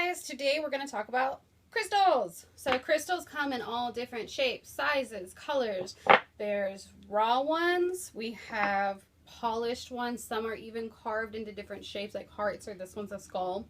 guys, today we're going to talk about crystals. So crystals come in all different shapes, sizes, colors. There's raw ones, we have polished ones, some are even carved into different shapes like hearts, or this one's a skull.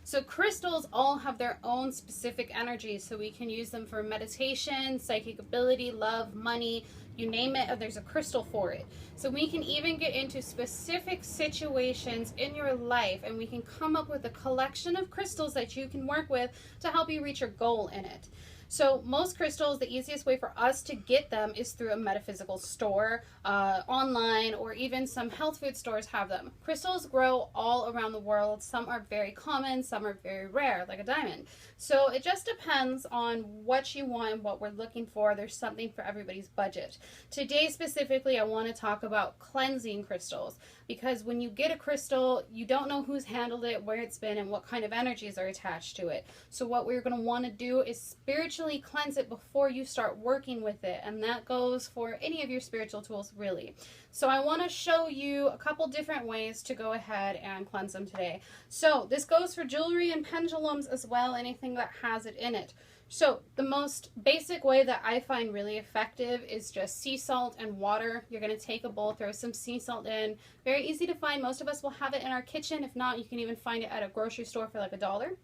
So crystals all have their own specific energy, so we can use them for meditation, psychic ability, love, money, you name it, there's a crystal for it. So we can even get into specific situations in your life, and we can come up with a collection of crystals that you can work with to help you reach your goal in it. So most crystals, the easiest way for us to get them is through a metaphysical store, online, or even some health food stores have them. Crystals grow all around the world. Some are very common, some are very rare, like a diamond. So it just depends on what you want and what we're looking for. There's something for everybody's budget. Today specifically, I want to talk about cleansing crystals, because when you get a crystal, you don't know who's handled it, where it's been, and what kind of energies are attached to it. So what we're going to want to do is spiritually cleanse it before you start working with it, and that goes for any of your spiritual tools really. So I want to show you a couple different ways to go ahead and cleanse them today. So this goes for jewelry and pendulums as well, anything that has it in it. So the most basic way that I find really effective is just sea salt and water. You're going to take a bowl, throw some sea salt in. Very easy to find. Most of us will have it in our kitchen. If not, you can even find it at a grocery store for like $1.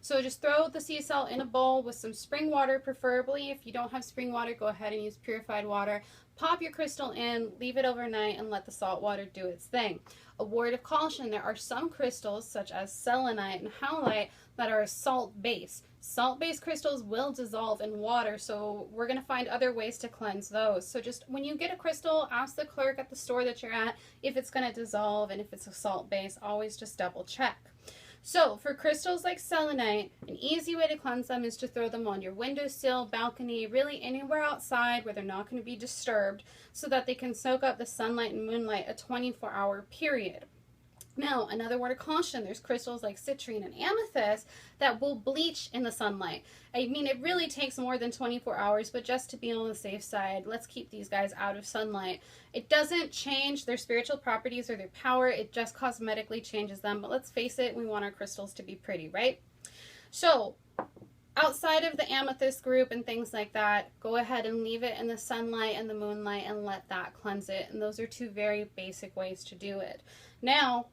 So just throw the sea salt in a bowl with some spring water preferably. If you don't have spring water, go ahead and use purified water. Pop your crystal in, leave it overnight, and let the salt water do its thing. A word of caution, there are some crystals such as selenite and howlite that are salt based. Salt-based crystals will dissolve in water, so we're going to find other ways to cleanse those. So just when you get a crystal, ask the clerk at the store that you're at if it's going to dissolve, and if it's a salt base, always just double check. So for crystals like selenite, an easy way to cleanse them is to throw them on your windowsill, balcony, really anywhere outside where they're not going to be disturbed, so that they can soak up the sunlight and moonlight a 24-hour period. Now, another word of caution, there's crystals like citrine and amethyst that will bleach in the sunlight. I mean, it really takes more than 24 hours, but just to be on the safe side, let's keep these guys out of sunlight. It doesn't change their spiritual properties or their power, it just cosmetically changes them. But let's face it, we want our crystals to be pretty, right? So, outside of the amethyst group and things like that, go ahead and leave it in the sunlight and the moonlight and let that cleanse it. And those are two very basic ways to do it. Now,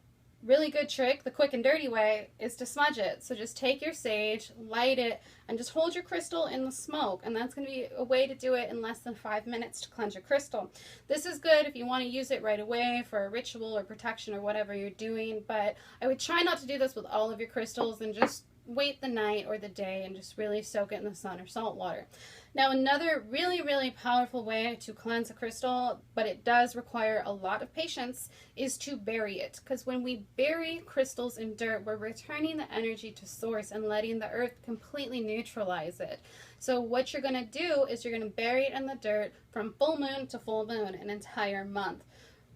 really good trick, the quick and dirty way, is to smudge it. So just take your sage, light it, and just hold your crystal in the smoke. And that's going to be a way to do it in less than 5 minutes to cleanse your crystal. This is good if you want to use it right away for a ritual or protection or whatever you're doing. But I would try not to do this with all of your crystals, and just wait the night or the day and just really soak it in the sun or salt water. Now, another really, really powerful way to cleanse a crystal, but it does require a lot of patience, is to bury it. Because when we bury crystals in dirt, we're returning the energy to source and letting the earth completely neutralize it. So what you're going to do is you're going to bury it in the dirt from full moon to full moon, an entire month.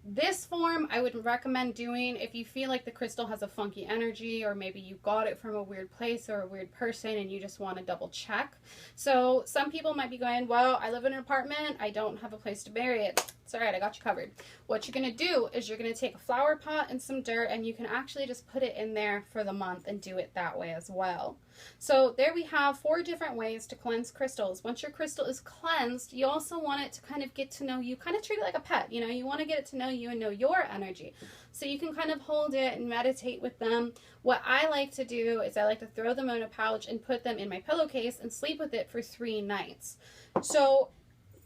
This form I would recommend doing if you feel like the crystal has a funky energy, or maybe you got it from a weird place or a weird person and you just want to double check. So some people might be going, well, I live in an apartment, I don't have a place to bury it. It's alright, I got you covered. What you're going to do is you're going to take a flower pot and some dirt, and you can actually just put it in there for the month and do it that way as well. So there we have 4 different ways to cleanse crystals. Once your crystal is cleansed, you also want it to kind of get to know you, kind of treat it like a pet. You know, you want to get it to know you and know your energy. So you can kind of hold it and meditate with them. What I like to do is I like to throw them in a pouch and put them in my pillowcase and sleep with it for 3 nights. So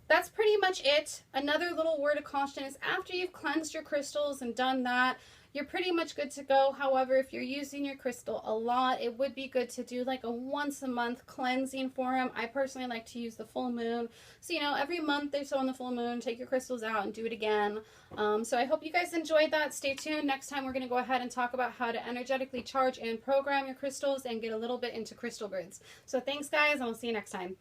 that's pretty much it. Another little word of caution is after you've cleansed your crystals and done that, you're pretty much good to go. However, if you're using your crystal a lot, it would be good to do like a once a month cleansing for them. I personally like to use the full moon. So, you know, every month or so on the full moon, take your crystals out and do it again. So I hope you guys enjoyed that. Stay tuned. Next time we're going to go ahead and talk about how to energetically charge and program your crystals and get a little bit into crystal grids. So thanks guys, and we'll see you next time.